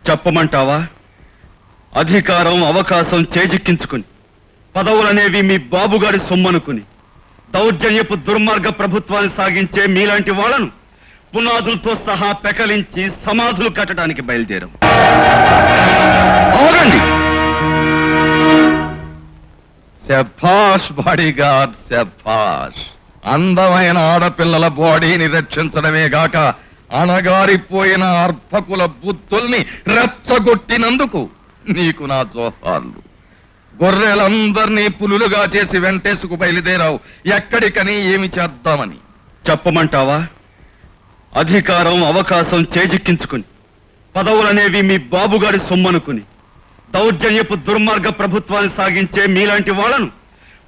చెప్పమంటావా? అధికారం అవకాశం చేజిక్కించుకుని పదవులనేవి మీ బాబుగారి సొమ్మనుకుని దౌర్జన్యపు దుర్మార్గ ప్రభుత్వాన్ని సాగించే మీలాంటి వాళ్ళను పునాదులతో సహా పెకలించి సమాధులు కట్టడానికి బయలుదేరాం. ఆగండి! శభాష్ బాడీగార్డ్, శభాష్. అందమైన ఆడపిల్లల బాడీని రక్షించడమే గాక అణగారిపోయిన అర్భకుల బుద్ధుల్ని రెచ్చగొట్టినందుకు నీకు నా జోహార్లు. గొర్రెలందరినీ పులులుగా చేసి వెంటేసుకు బయలుదేరావు. ఎక్కడికని, ఏమి చేద్దామని? చెప్పమంటావా? అధికారం అవకాశం చేజిక్కించుకుని పదవులనేవి మీ బాబుగారి సొమ్మనుకుని దౌర్జన్యపు దుర్మార్గ ప్రభుత్వాన్ని సాగించే మీలాంటి వాళ్ళను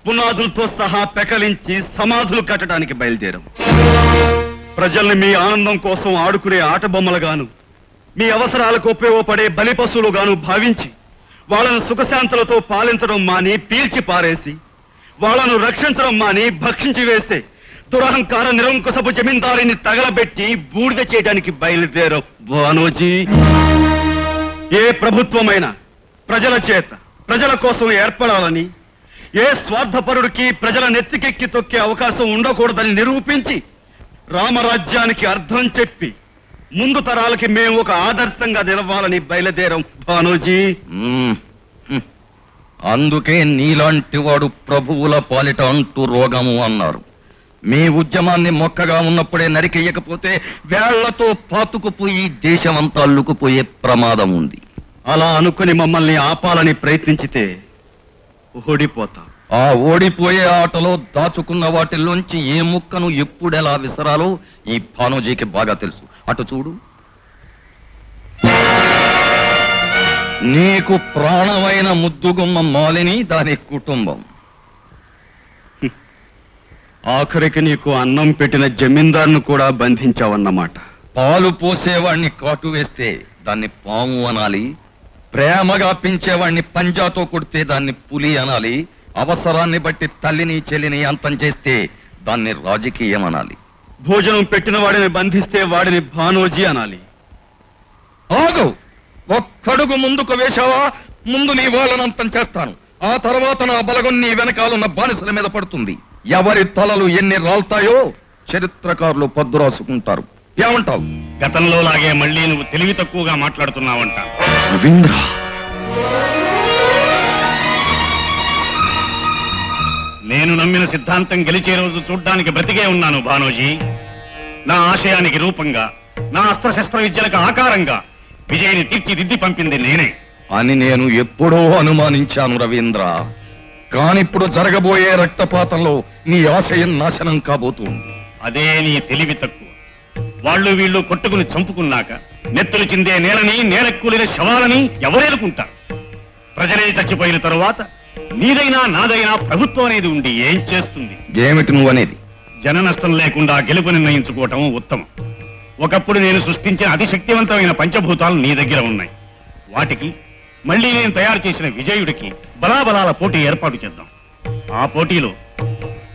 పునాదులతో సహా పెకలించి సమాధులు కట్టడానికి బయలుదేరాం. ప్రజల్ని మీ ఆనందం కోసం ఆడుకునే ఆటబొమ్మలుగాను, మీ అవసరాలకు ఉపయోగపడే బలిపశువులుగాను భావించి వాళ్ళను సుఖశాంతులతో పాలించడం మాని పీల్చి పారేసి, వాళ్ళను రక్షించడం మాని భక్షించి వేసే దురహంకార నిరంకుశపు జమీందారిని తగలబెట్టి బూడిద చేయడానికి బయలుదేరాం. భానోజీ, ఏ ప్రభుత్వమైనా ప్రజల చేత ప్రజల కోసం ఏర్పడాలని, ఏ స్వార్థపరుడికి ప్రజల నెత్తికెక్కి తొక్కే అవకాశం ఉండకూడదని నిరూపించి రామరాజ్యానికి అర్థం చెప్పి ముందు తరాలకి మేము ఒక ఆదర్శంగా నిలవాలని బయలుదేరాం. భానోజీ, అందుకే నీలాంటి వాడు ప్రభువుల పాలిట అంటూ రోగము అన్నారు. మీ ఉద్యమాన్ని మొక్కగా ఉన్నప్పుడే నరికెయ్యకపోతే వేళ్లతో పాతుకుపోయి దేశమంతా అల్లుకుపోయే ప్రమాదం ఉంది. అలా అనుకుని మమ్మల్ని ఆపాలని ప్రయత్నించితే ఓడిపోతాం. ఆ ఓడిపోయే ఆటలో దాచుకున్న వాటిల్లోంచి ఏ ముక్కను ఎప్పుడెలా విసరాలో ఈ భానోజీకి బాగా తెలుసు. అటు చూడు. నీకు ప్రాణమైన ముద్దుగుమ్మ మాలిని, దాని కుటుంబం. ఆఖరికి నీకు అన్నం పెట్టిన జమీందారును కూడా బంధించావన్నమాట. పాలు పోసేవాణ్ణి కాటు వేస్తే దాన్ని పాము అనాలి. ప్రేమగా పెంచేవాణ్ణి పంజాతో కొడితే దాన్ని పులి అనాలి. అవసరాన్ని బట్టి తల్లిని చెల్లిని అంతం చేస్తే దాన్ని రాజకీయం అనాలి. భోజనం పెట్టిన వాడిని బంధిస్తే వాడిని భానోజీ అనాలి. ఆగు! ఒక్కడుగు ముందుకు వేశావా, ముందు నీ వాళ్ళనంతం చేస్తాను. ఆ తర్వాత నా బలగం నీ వెనకాలన్న బానిసల మీద పడుతుంది. ఎవరి తలలు ఎన్ని రాల్తాయో చరిత్రకారులు పద్దు రాసుకుంటారు. ఏమంటావు? గతంలో లాగే మళ్ళీ నువ్వు తెలివి తక్కువగా మాట్లాడుతున్నావంట. రవీంద్ర, నేను నమ్మిన సిద్ధాంతం గెలిచే రోజు చూడ్డానికి బ్రతికే ఉన్నాను భానోజీ. నా ఆశయానికి రూపంగా, నా అస్త్రశస్త్ర విద్యలకు ఆకారంగా విజయ్ని తీర్చిదిద్ది పంపింది నేనే అని నేను ఎప్పుడో అనుమానించాను రవీంద్ర. కానిప్పుడు జరగబోయే రక్తపాతంలో నీ ఆశయం నాశనం కాబోతుంది. అదే నీ తెలివి తక్కువ. వాళ్ళు వీళ్ళు కొట్టుకుని చంపుకున్నాక నెత్తులు చిందే నేలని, నేలకూలిన శవాలని ఎవరేలుకుంటారు? ప్రజలే చచ్చిపోయిన తరువాత నీదైనా నాదైనా ప్రభుత్వం అనేది ఉండి ఏం చేస్తుంది? ఏమిటి నువ్వనేది? జన నష్టం లేకుండా గెలుపు నిర్ణయించుకోవటం ఉత్తమం. ఒకప్పుడు నేను సృష్టించిన అతి శక్తివంతమైన పంచభూతాలు నీ దగ్గర ఉన్నాయి. వాటికి మళ్ళీ నేను తయారు చేసిన విజయుడికి బలాబలాల పోటీ ఏర్పాటు చేద్దాం. ఆ పోటీలో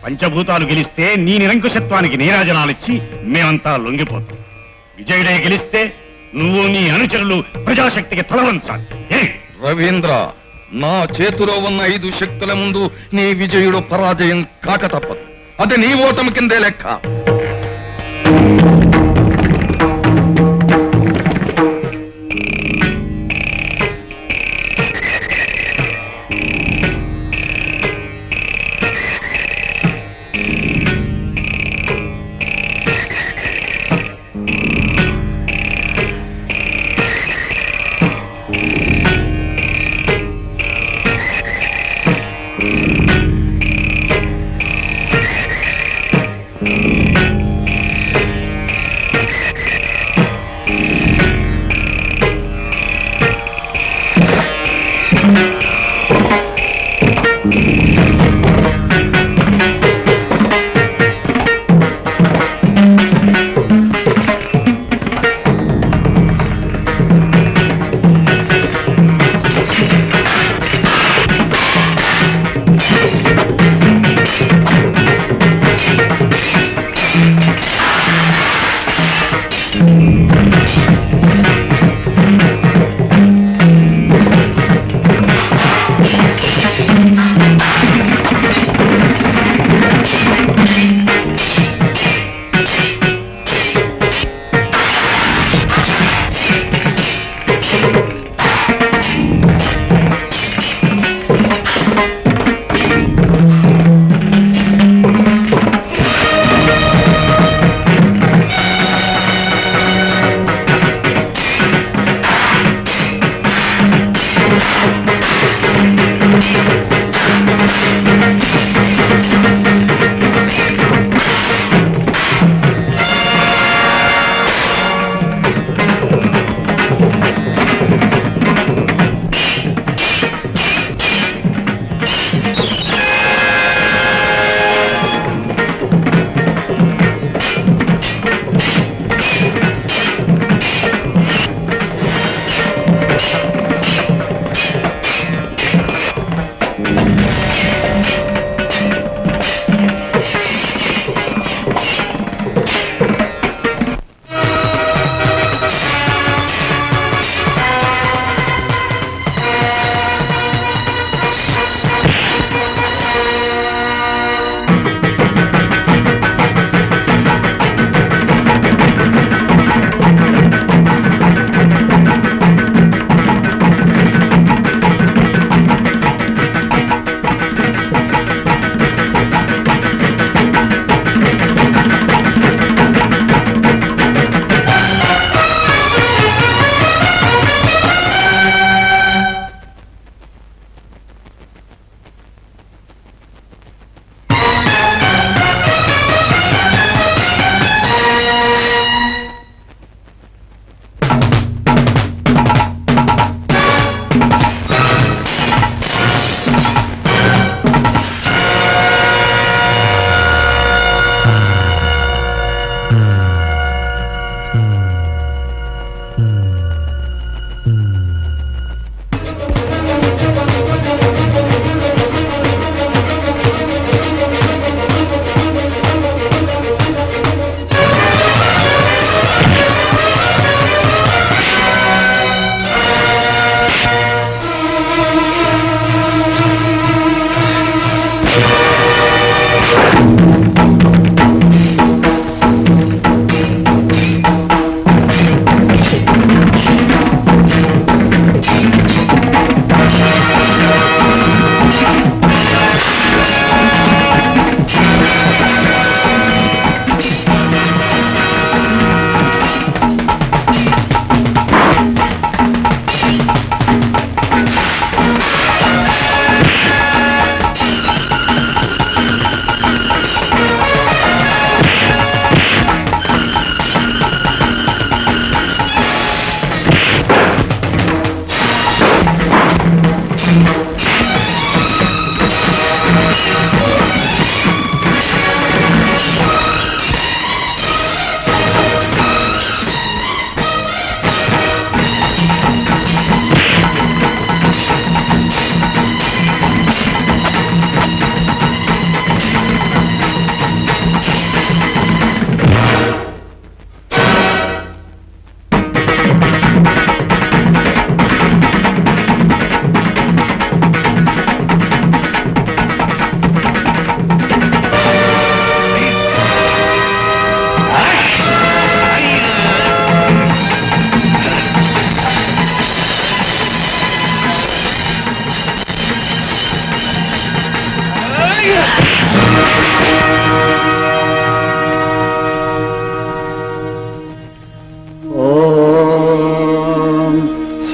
పంచభూతాలు గెలిస్తే నీ నిరంకుశత్వానికి నీరాజనాలిచ్చి మేమంతా లొంగిపోతాం. విజయుడే గెలిస్తే నువ్వు నీ అనుచరులు ప్రజాశక్తికి తలవంచాలి. రవీంద్ర, నా చేతిలో ఉన్న 5 శక్తుల ముందు నీ విజయుడు పరాజయం కాక తప్పదు. అది నీ ఓటమి కిందే లెక్క.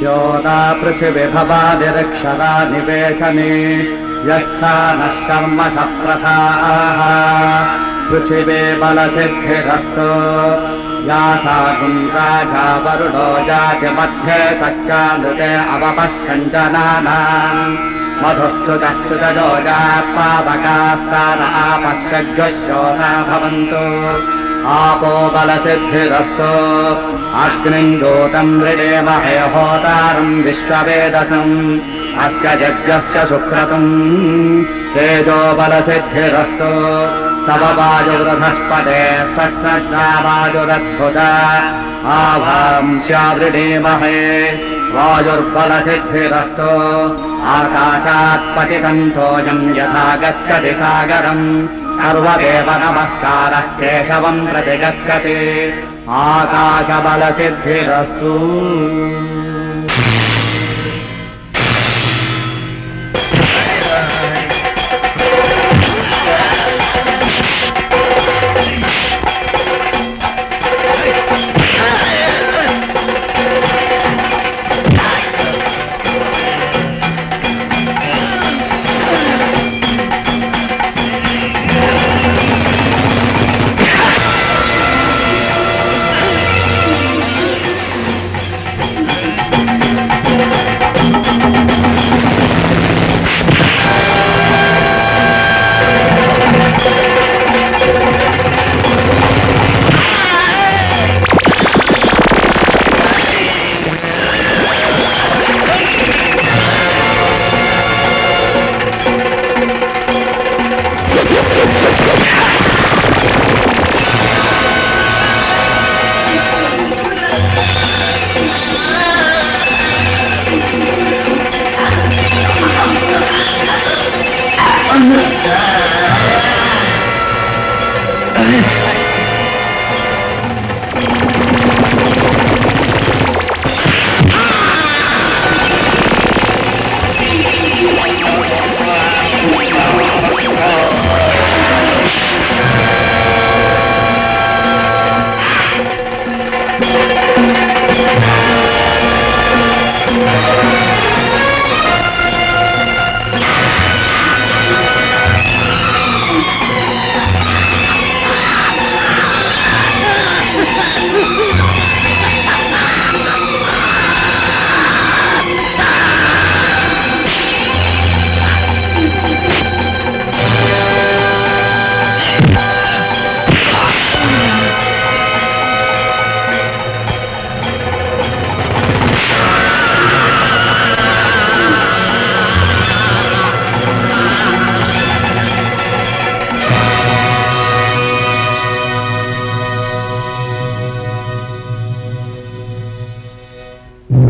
द्योता पृथिवी भवादिरक्षरा निवेशने यच्छानः शर्म सप्रथाः पृथिवे बलसिद्धिरस्तु या सा गुङ्गाजा वरुणो जाति मध्ये सच्चानुते अवपश्चञ्जनानाम् मधुश्चुतश्चुतजोजा पावकास्तान आपश्यज्ञश्चोता भवन्तु आपो बलसिद्धिरस्तु अग्निं दूतं मृडेमहे होतारं विश्ववेदसम् अस्य यज्ञस्य सुक्रतुम् तेजो बलसिद्धिरस्तु तव वायुवृधस्पते तत्नग्ना वायुरद्भुता आभांस्यावृणीमहे वायुर्बलसिद्धिरस्तु आकाशात् पतितन्तोऽयं यथा गच्छति सागरम् सर्वदेव नमस्कारः केशवं प्रति गच्छति आकाशबलसिद्धिरस्तु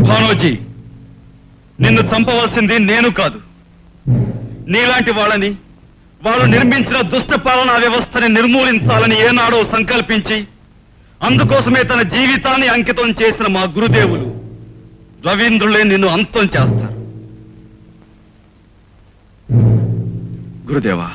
భానోజీ, నిన్ను చంపవలసింది నేను కాదు, నీలాంటి వాళ్ళని, వాళ్ళు నిర్మించిన దుష్ట పాలనా వ్యవస్థని నిర్మూలించాలని ఏనాడో సంకల్పించి అందుకోసమే తన జీవితాన్ని అంకితం చేసిన మా గురుదేవులు రవీంద్రులే నిన్ను అంతం చేస్తారు. గురుదేవా,